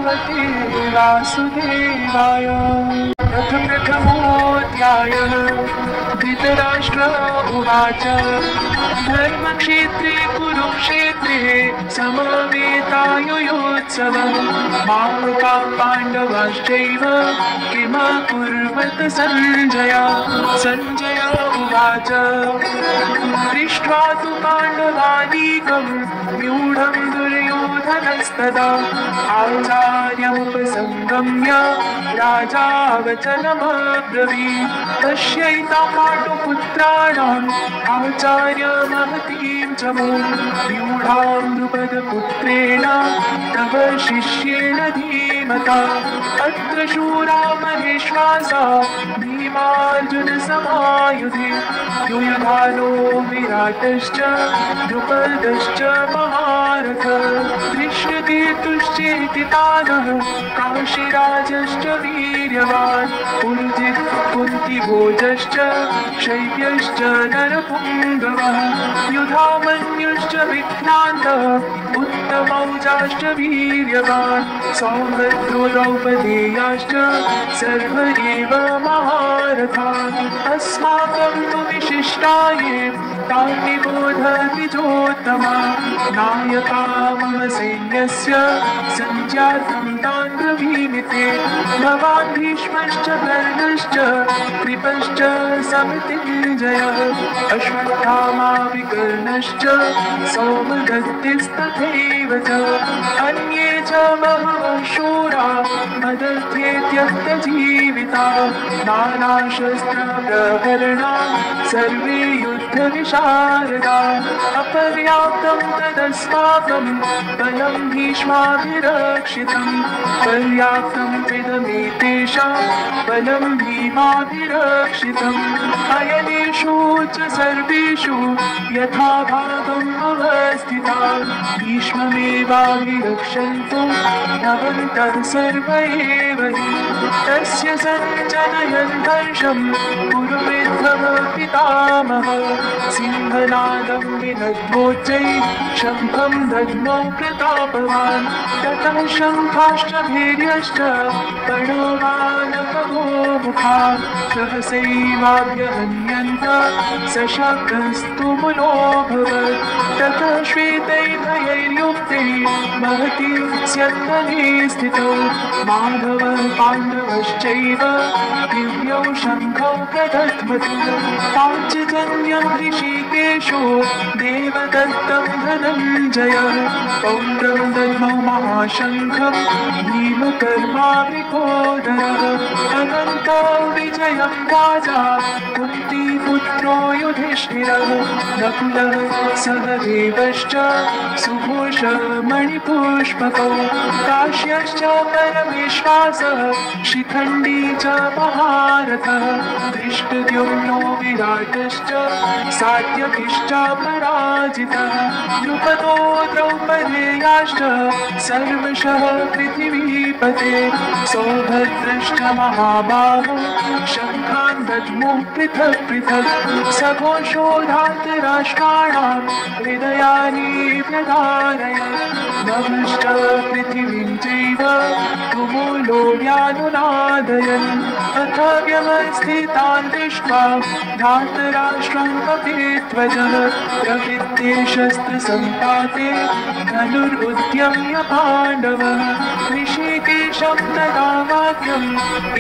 भगवते वासुदेवाय। अथ प्रथमोऽध्यायः। धृतराष्ट्र उवाच धर्मक्षेत्रे कुरुक्षेत्रे समवेतायुयोत्सवः मामकाः पाण्डवाश्चैव किमकुर्वत सञ्जय। सञ्जय उवाच दृष्ट्वा तु पाण्डवानीकं व्यूढं दुर्योधनस्तदा आचार्यमुपसंगम्य राजा वचनमब्रवीत् पश्यैतां पाण्डुपुत्राणाम् आचार्य महतीं च मूं व्यूढां द्रुपदपुत्रेण तव शिष्येण धीमता अत्र शूरा महेश्वासा भीमार्जुनसमायुधे युयुधानो विराटश्च द्रुपदश्च महारथः धृष्टकेतुश्चेति तानः काशीराजश्च वीर्यवान् पुरुजित् कुन्तिभोजश्च शैब्यश्च नरपुङ्गवः युधामन्युश्च विक्रान्तः उत्तमौजाश्च वीर्यवान् सौभद्रो द्रौपदेयाश्च सर्व एव महारथाः अस्माकं तु विशिष्टाये तान् निबोध द्विजोत्तमा नायका मम सैन्यस्य सञ्जातं तान् ब्रवीमि ते भवान् भीष्मश्च कर्णश्च कृपश्च समृतिञ्जयः अश्वत्थामा विकर्णश्च सौमदत्तिस्तथैव च अन्ये च बहवः शूरा मदर्थे त्यक्तजीविताः नानाशस्त्रप्रहरणा सर्वे युद्धविशारदाः अपर्याप्तं तदस्माकं बलं भीष्माभिरक्षितं पर्याप्तं इदमेतेषां बलं भीमाभिरक्षितम् अयनेषु च सर्वेषु यथा भागम् अवस्थिताः भीष्ममेवाभिरक्षन्तु भवन्तः सर्व एव हि तस्य सञ्जनयन् हर्षं कुरुविद्धः पितामहः सिंहनादं विनद्वोच्चैः शङ्खं दद्मौ प्रतापवान् ततः शङ्खाश्च भीर्यश्च प्रणवानकगोमुखाः सहसैवाभ्यहन्यन्त सशब्दस्तु मुलोऽभवत् ततः श्वेतैर्भयैर्युक्तैः महती स्यन्दने स्थितौ माधवः पाण्डवश्चैव दिव्यौ शङ्खौ प्रदध्मतु पाञ्चजन्यं ऋषिकेशो देवदत्तं धनञ्जयः पौण्ड्रं दद्मौ महाशङ्खं भीमकर्मावृकोदरः अनन्तो विजयं राजा कुन्तीपुत्रो युधिष्ठिरः नकुलः सहदेवश्च सुघोषमणिपुष्पकौ काश्यश्च परमेश्वासः शिखण्डी च महारथः धृष्टद्युम्नो विराटश्च सात्यकिश्च पराजितः द्रुपदो द्रौपदेयाश्च सर्वशः पृथिवीपते सौभद्रश्च महाबाहो शङ्खान् दद्मुः पृथक् पृथक् सघोषो धातराष्ट्राणां हृदयानि प्रधारयत् नभश्च पृथिवीं चैव तुमुलो व्यानुनादयन् अथ व्यवस्थितान् दृष्ट्वा धातराष्ट्रं कपिध्वजः प्रवृत्ते शस्त्रसम्पाते धनुरुद्यम्य पाण्डवः ऋषिकेशं तदा वाक्यम्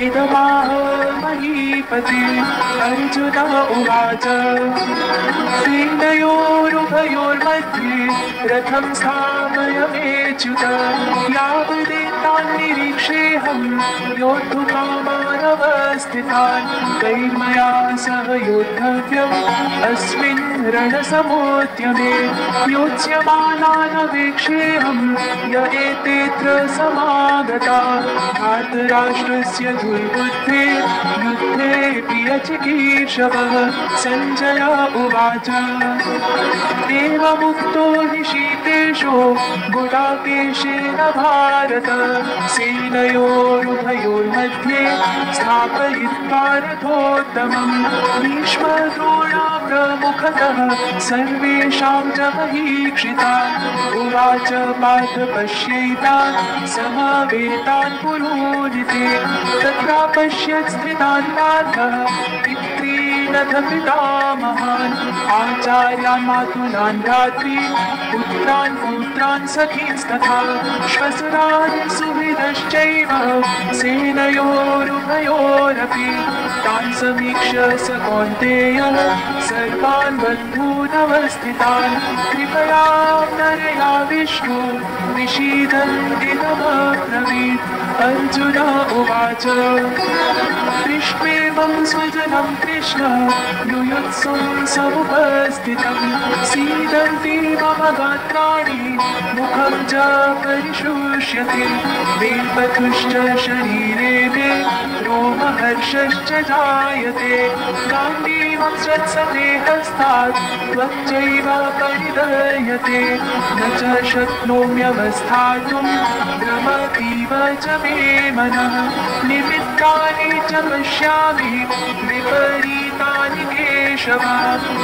इदमाह महीपते अर्जुन उवाच सेनयोरुभयोर्मध्ये रथं स्थापयाम्यच्युत यावदेतान् निरीक्षेऽहं योद्धुकामानवस्थितान् कैर्मया सह योद्धव्यम् अस्मिन् रणसमोद्यमे योत्स्यमानानवेक्षेऽहं य एतेऽत्र समागताः धार्तराष्ट्रस्य दुर्बुद्धे युद्धेऽपि अचिकीर्षवः सञ्जय उवाच एवमुक्तो ऋषिकेशो गुडाकेशेन भारत सेनयोरुभयोर्मध्ये स्थापयित्वा रथोत्तमम् भीष्मद्रोणा प्रमुखतः कृष्णः सर्वेषां च महीक्षिता उवाच पार्थ पश्यैतान् समवेतान् पुरोहिते तत्रा पश्यत् स्थितान् पार्थः पितॄनथ पितामहान् आचार्यान् मातुलान् भ्रातॄन् पुत्रान् पौत्रान् सखींस्तथा श्वशुरान् सुहृदश्चैव सेनयोरुभयोरपि तान् समीक्ष्य स कौन्तेय सर्वान् बन्धूनवस्थितान् कृपया नरया विष्णु निषीदन्तिनमब्रवीत् अर्जुन उवाच दृष्ट्वेमं स्वजनं कृष्ण युयुत्सुं समुपस्थितं सीदन्ति मम गात्राणि मुखं च परिशुष्यते वेपथुश्च शरीरे मे रोमहर्षश्च जायते गाण्डीवं श्वत्सते हस्तात् त्वच्चैव परिदह्यते न च शक्नोम्यवस्थातुं भ्रमतीव च मे मनः निमित्तानि च पश्यामि विपरीतानि केशव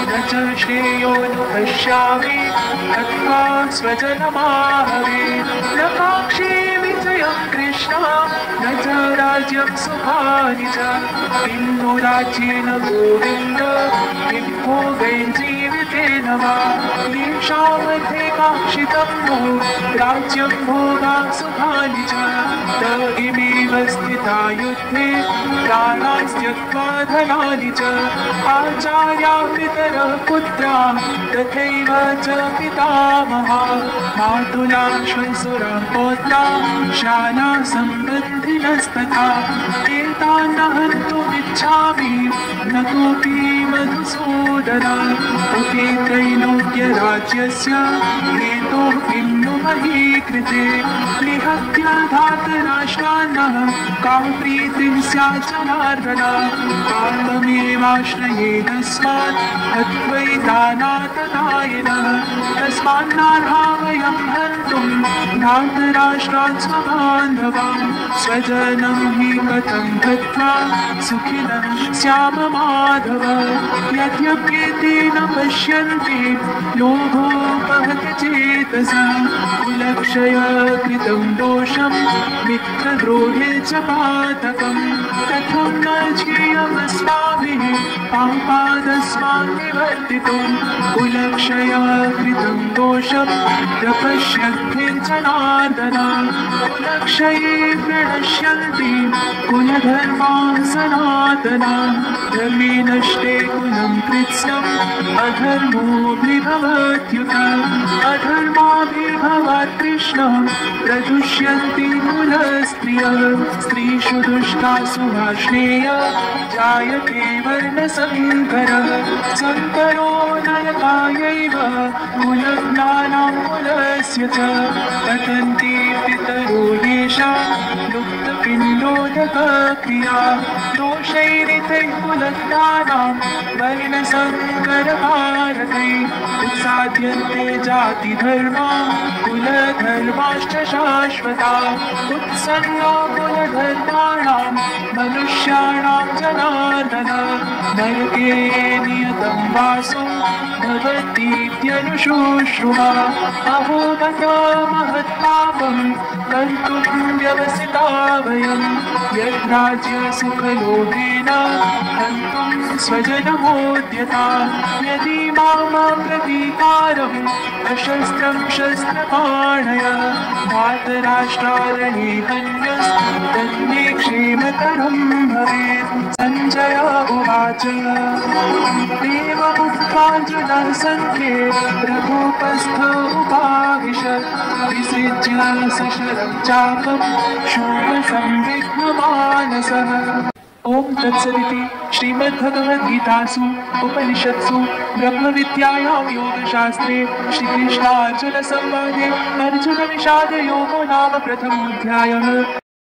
न च श्रेयोनुपश्यामि हत्वा स्वजनमाहवे न काङ्क्षे विजयं कृष्ण न च राज्यं सुखानि च किं नु राज्येन गोविन्द किं भोगैर्जीवितेन वा येषामर्थे काङ्क्षितं नो राज्यं भोगा सुखानि च त इमेव स्थिता युद्धे प्राणान् त्यक्त्वा धनानि च आचार्या पितरः पुत्राः तथैव च पितामहा मातुला श्वशुराः पौत्राः शाला सम्बन्धिनस्तथा एतान् न हन्तुमिच्छामि न कोऽपि मधुसूदन उके त्रैलोक्यराज्यस्य हेतोः किं नु मही कृते निहत्य धातराष्ट्रान्नः का प्रीतिं स्यात् जनार्दन काममेवाश्रये तस्मात् हत्वैतानातनायिनः तस्मान्नार्हा वयं हन्तुं धातराष्ट्रान् स्वबान्धवान् स्वजनं हि कथं हत्वा सुखिनं स्याम माधव यद्यप्येतेन पश्यन्ति लोभोपहत चेतसा कुलक्षय कृतं दोषं मित्रद्रोहे च पातकं कथं न ज्ञेयमस्माभिः पापादस्मान् निवर्तितुं कुलक्षय कृतं दोषं प्रपश्यद्भिर्जनार्दन कुलक्षये प्रणश्यन्ति कुलधर्मान् सनातनान् धर्मे नष्टे कुलं कृत्स्नम् अधर्मोऽभिभवत्युत अधर्माभिर्भवात् कृष्णः प्रदुष्यन्ति कुलस्त्रियः स्त्रीषु दुष्टासु वार्ष्णेय जायते वर्णसङ्करः सङ्करो नरकायैव कुलज्ञानां कुलस्य च पतन्ति पितरो येषां लुप्तपिण्डोदकक्रिया दोषैरितैः कुलज्ञानां वर्णसङ्करभारतैः उत्साद्यन्ते जातिधर्मा कुलधर्माश्च शाश्वता उत्सन्ना कुलधर्माणां मनुष्याणां जनार्दन नरके नियतं वासो भवतीत्यनुशुश्रुमा अहो गत महत्पापं कर्तुं व्यवसिता वयं यद्राज्यसुखलोभेन हन्तुं स्वजनमोद्यता यदि मां प्रतीकारम् अशस्त्रं शस्त्रपाणय धातराष्ट्रारणे हन्यस्तन्मे क्षेमतरं भवेत् सञ्जय उवाच देवमुक्त्वार्जुनः सङ्ख्ये रघुपस्थ उपाविशत् विसृज्य सशरं चापं शोकसंविघ्नमानसः। ओम तत्सदिति श्रीमद्भगवद्गीतासु उपनिषत्सु ब्रह्मविद्यायां योगशास्त्रे श्रीकृष्णार्जुनसंवादे अर्जुनविषादयोगो नाम प्रथमोऽध्यायः।